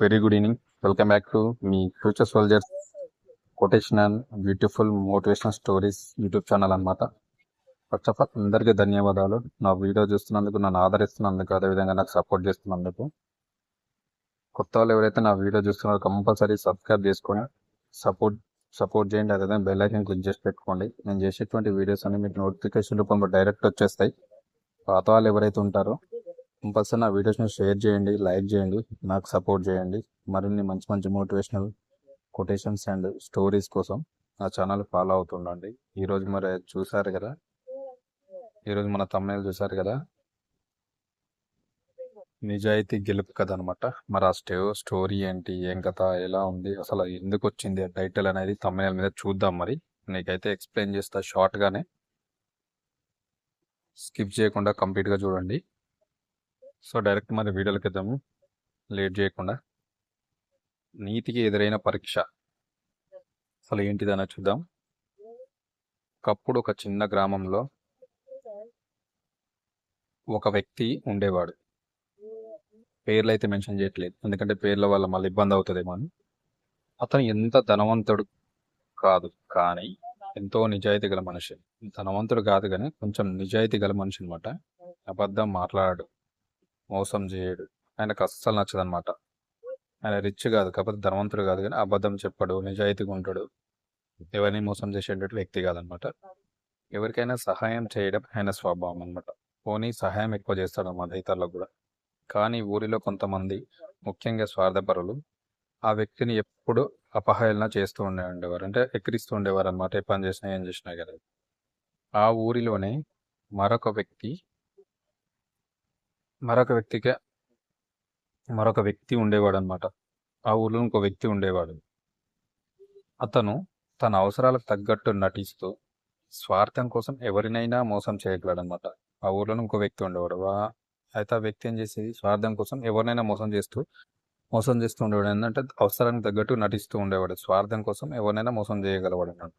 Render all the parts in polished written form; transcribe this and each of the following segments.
Very good evening. Welcome back to me future soldiers quotation and beautiful motivational stories YouTube channel అనమాట. First of all అందరికీ ధన్యవాదాలు. నా video చూస్తున్నందుకు, నన్ను ఆదరిస్తున్నందుకు, అదేవిధంగా నాకు సపోర్ట్ చేస్తున్నందుకు. కొత్త వాళ్ళు ఎవరైతే నా వీడియో చూస్తున్నారో కంపల్సరీ సబ్స్క్రైబ్ చేసుకొని సపోర్ట్ చేయండి. అదేవిధంగా బెల్ ఐకాన్ క్లిక్ చేసి పెట్టుకోండి. నేను చేసేటువంటి వీడియోస్ అన్ని మీకు నోటిఫికేషన్ రూపంలో డైరెక్ట్ వచ్చేస్తాయి. పాత వాళ్ళు ఎవరైతే ఉంటారో కంపల్సరీ నా వీడియోస్ని షేర్ చేయండి, లైక్ చేయండి, నాకు సపోర్ట్ చేయండి. మరిన్ని మంచి మంచి మోటివేషనల్ కొటేషన్స్ అండ్ స్టోరీస్ కోసం నా ఛానల్ ఫాలో అవుతుండండి. ఈరోజు మరి చూసారు కదా, ఈరోజు మన తమ్ముళ్ళు చూసారు కదా, నిజాయితీ గెలుపు కథ అనమాట. మరి ఆ స్టోరీ ఏంటి, ఏం కథ, ఎలా ఉంది, అసలు ఎందుకు వచ్చింది టైటిల్ అనేది తమ్ముళ్ళ మీద చూద్దాం. మరి నీకైతే ఎక్స్ప్లెయిన్ చేస్తా షార్ట్గానే, స్కిప్ చేయకుండా కంప్లీట్గా చూడండి. సో డైరెక్ట్ మరి వీడియోలకి వెళ్దాము లేట్ చేయకుండా. నీతికి ఎదురైన పరీక్ష అసలు ఏంటిదని చూద్దాం. ఒకప్పుడు ఒక చిన్న గ్రామంలో ఒక వ్యక్తి ఉండేవాడు. పేర్లు అయితే మెన్షన్ చేయట్లేదు, ఎందుకంటే పేర్ల వల్ల మళ్ళీ ఇబ్బంది అవుతుందేమో అని. అతను ఎంత ధనవంతుడు కాదు, కానీ ఎంతో నిజాయితీ గల మనిషి. ధనవంతుడు కాదు కానీ కొంచెం నిజాయితీ గల మనిషి అనమాట. అబద్ధం మాట్లాడాడు, మోసం చేయడు. ఆయనకు అస్సలు నచ్చదనమాట. ఆయన రిచ్ కాదు, కాకపోతే ధనవంతుడు కాదు కానీ అబద్ధం చెప్పడు, నిజాయితీగా ఉంటాడు. ఎవరిని మోసం చేసేటట్టు వ్యక్తి కాదనమాట. ఎవరికైనా సహాయం చేయడం ఆయన స్వభావం అనమాట. పోనీ సహాయం ఎక్కువ చేస్తాడన్నమాట ఇతరులకు కూడా. కానీ ఊరిలో కొంతమంది, ముఖ్యంగా స్వార్థపరులు, ఆ వ్యక్తిని ఎప్పుడు అపహేళన చేస్తూ ఉండేవారు, అంటే ఎక్కిరిస్తూ ఉండేవారు అనమాట. ఏ పని చేసినా ఏం చేసినా కదా. ఆ ఊరిలోనే మరొక వ్యక్తి ఉండేవాడు అనమాట. ఆ ఊరిలో ఇంకో వ్యక్తి ఉండేవాడు. అతను తన అవసరాలకు తగ్గట్టు నటిస్తూ స్వార్థం కోసం ఎవరినైనా మోసం చేయగలడనమాట. ఆ ఊర్లో ఇంకో వ్యక్తి ఉండేవాడు. అయితే ఆ వ్యక్తి ఏం చేసేది, స్వార్థం కోసం ఎవరినైనా మోసం చేస్తూ ఉండేవాడు. ఏంటంటే అవసరానికి తగ్గట్టు నటిస్తూ ఉండేవాడు. స్వార్థం కోసం ఎవరినైనా మోసం చేయగలవాడు అన్నాడు.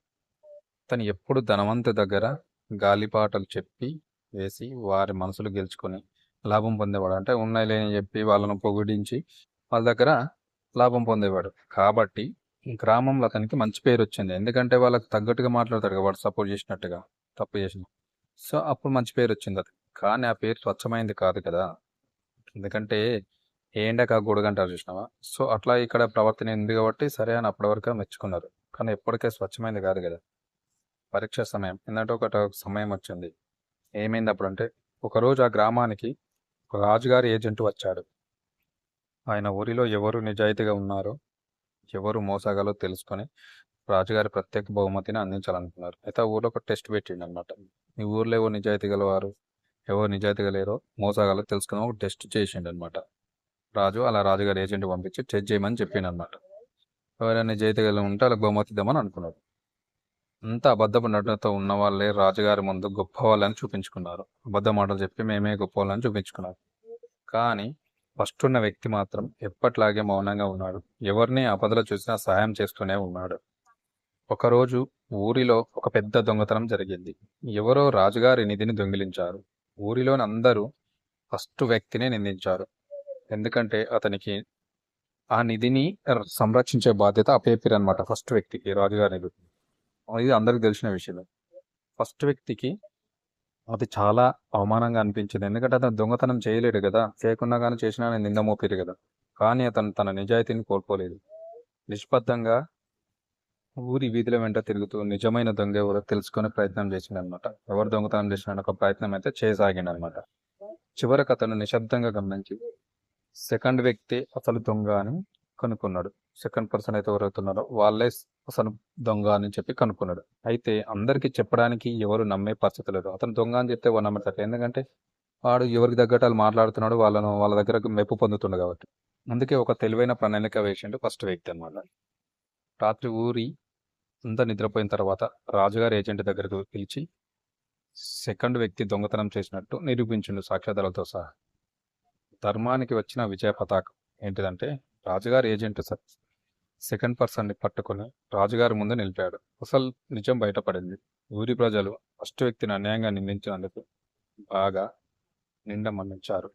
తను ఎప్పుడు ధనవంతు దగ్గర గాలిపాటలు చెప్పి వేసి వారి మనసులు గెలుచుకొని లాభం పొందేవాడు. అంటే ఉన్నాయి లేని చెప్పి వాళ్ళను పొగిడించి వాళ్ళ దగ్గర లాభం పొందేవాడు. కాబట్టి గ్రామంలో అతనికి మంచి పేరు వచ్చింది. ఎందుకంటే వాళ్ళకి తగ్గట్టుగా మాట్లాడతాడు కదా, వాడు సపోర్ట్ చేసినట్టుగా, తప్పు చేసిన. సో అప్పుడు మంచి పేరు వచ్చింది అది. కానీ ఆ పేరు స్వచ్ఛమైంది కాదు కదా, ఎందుకంటే ఏ ఎండక గొడుగంటారు చూసినావా. సో అట్లా ఇక్కడ ప్రవర్తన ఉంది కాబట్టి సరే అని అప్పటి వరకు మెచ్చుకున్నారు. కానీ ఎప్పటికే స్వచ్ఛమైంది కాదు కదా. పరీక్ష సమయం ఏంటంటే ఒకటి సమయం వచ్చింది. ఏమైంది అప్పుడు అంటే, ఒకరోజు ఆ గ్రామానికి ఒక రాజుగారి ఏజెంట్ వచ్చాడు. ఆయన ఊరిలో ఎవరు నిజాయితీగా ఉన్నారో, ఎవరు మోసగాలో తెలుసుకొని రాజుగారి ప్రత్యేక బహుమతిని అందించాలనుకున్నారు. అయితే ఆ ఊర్లో ఒక టెస్ట్ పెట్టిండు అనమాట. ఈ ఊర్లో ఎవరు నిజాయితీ గలవారు, ఎవరు నిజాయితీగా లేరో, మోసగాలో తెలుసుకుని ఒక టెస్ట్ చేసిండు అనమాట. రాజు అలా రాజుగారి ఏజెంట్ పంపించి టెస్ట్ చేయమని చెప్పిండు అనమాట. ఎవరైనా నిజాయితీగా ఉంటే వాళ్ళకి బహుమతి ఇద్దామని అనుకున్నారు. అంతా అబద్ధపు నటనతో ఉన్న వాళ్ళే రాజుగారి ముందు గొప్ప వాళ్ళని చూపించుకున్నారు. అబద్ధ మాటలు చెప్పి మేమే గొప్ప వాళ్ళని చూపించుకున్నారు. కానీ ఫస్ట్ ఉన్న వ్యక్తి మాత్రం ఎప్పట్లాగే మౌనంగా ఉన్నాడు. ఎవరిని ఆపదలో చూసినా సహాయం చేస్తూనే ఉన్నాడు. ఒకరోజు ఊరిలో ఒక పెద్ద దొంగతనం జరిగింది. ఎవరో రాజుగారి నిధిని దొంగిలించారు. ఊరిలోని అందరూ ఫస్ట్ వ్యక్తినే నిందించారు. ఎందుకంటే అతనికి ఆ నిధిని సంరక్షించే బాధ్యత అప్పచెప్పారనమాట ఫస్ట్ వ్యక్తికి, రాజుగారి నిధి. ఇది అందరికి తెలిసిన విషయమే. ఫస్ట్ వ్యక్తికి అది చాలా అవమానంగా అనిపించింది. ఎందుకంటే అతను దొంగతనం చేయలేడు కదా, చేయకుండా కానీ చేసినా నింద మోపారు కదా. కానీ అతను తన నిజాయితీని కోల్పోలేదు. నిష్బద్ధంగా ఊరి వీధుల వెంట తిరుగుతూ నిజమైన దొంగ ఎవరో తెలుసుకునే ప్రయత్నం చేసిండు అనమాట. ఎవరు దొంగతనం చేసిన ఒక ప్రయత్నం అయితే చేయసాగిండు అనమాట. చివరికి అతను నిశ్శబ్దంగా గమనించి సెకండ్ వ్యక్తి అసలు దొంగ అని కనుక్కున్నాడు. సెకండ్ పర్సన్ అయితే ఎవరైతున్నారో వాళ్ళే అసలు దొంగ అని చెప్పి కనుక్కున్నాడు. అయితే అందరికి చెప్పడానికి ఎవరు నమ్మే పరిస్థితి లేదు. అతను దొంగ అని చెప్తే వాడు నమ్మతారు, ఎందుకంటే వాడు ఎవరికి తగ్గట్టు వాళ్ళు మాట్లాడుతున్నాడు, వాళ్ళ దగ్గర మెప్పు పొందుతుండు కాబట్టి. అందుకే ఒక తెలివైన ప్రణాళిక వేసిండు ఫస్ట్ వ్యక్తి అనమాట. రాత్రి ఊరి అంతా నిద్రపోయిన తర్వాత రాజుగారి ఏజెంట్ దగ్గరకు పిలిచి సెకండ్ వ్యక్తి దొంగతనం చేసినట్టు నిరూపించిండు సాక్ష్యాధారాలతో సహా. ధర్మానికి వచ్చిన విజయ పతాకం ఏంటిదంటే, రాజుగారి ఏజెంట్ సెకండ్ పర్సన్ని పట్టుకుని రాజుగారి ముందు నిలిపాడు. అసలు నిజం బయటపడింది. ఊరి ప్రజలు ఫస్ట్ వ్యక్తిని అన్యాయంగా నిందించినందుకు బాగా నింద మన్నించారు.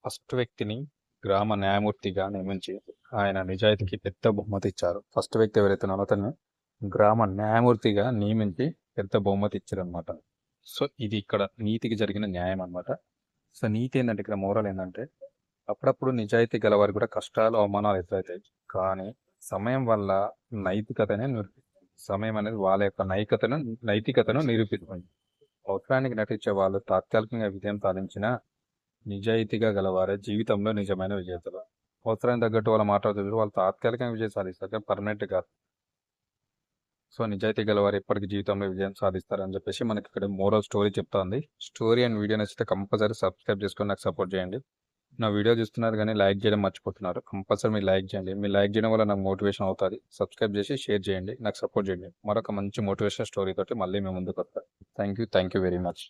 ఫస్ట్ వ్యక్తిని గ్రామ న్యాయమూర్తిగా నియమించి ఆయన నిజాయితీకి పెద్ద బహుమతి ఇచ్చారు. ఫస్ట్ వ్యక్తి ఎవరైతే ఉన్నారో అతను గ్రామ న్యాయమూర్తిగా నియమించి పెద్ద బహుమతి ఇచ్చారనమాట. సో ఇది ఇక్కడ నీతికి జరిగిన న్యాయం అనమాట. సో నీతి ఏంటంటే ఇక్కడ మోరల్ ఏంటంటే అప్పుడప్పుడు నిజాయితీ గలవారికి కూడా కష్టాలు అవమానాలు ఎదురవుతాయి. కానీ సమయం వల్ల నైతికతనే సమయం అనేది వాళ్ళ యొక్క నైతికతను నిరూపిస్తుంది. అవసరానికి నటించే వాళ్ళు తాత్కాలికంగా విజయం సాధించిన నిజాయితీగా గలవారే జీవితంలో నిజమైన విజేతలు. అవసరానికి తగ్గట్టు వాళ్ళు మాట్లాడుతున్నారు, వాళ్ళు తాత్కాలికంగా విజయం సాధిస్తారు, పర్మనెంట్ కాదు. సో నిజాయితీ గలవారు ఎప్పటికీ జీవితంలో విజయం సాధిస్తారని చెప్పేసి మనకి ఇక్కడ మోరల్ స్టోరీ చెప్తాంది. స్టోరీ అండ్ వీడియో నచ్చితే కంపల్సరీ సబ్స్క్రైబ్ చేసుకొని నాకు సపోర్ట్ చేయండి. నా వీడియో చూస్తున్నారు కానీ లైక్ చేయడం మర్చిపోతున్నారు. కంపల్సరీ మీరు లైక్ చేయండి. మీరు లైక్ చేయడం వల్ల నాకు మోటివేషన్ అవుతుంది. సబ్స్క్రైబ్ చేసి షేర్ చేయండి, నాకు సపోర్ట్ చేయండి. మరొక మంచి మోటివేషన్ స్టోరీ తోటి మళ్ళీ మేము ముందుకు వస్తాం. Thank you very much.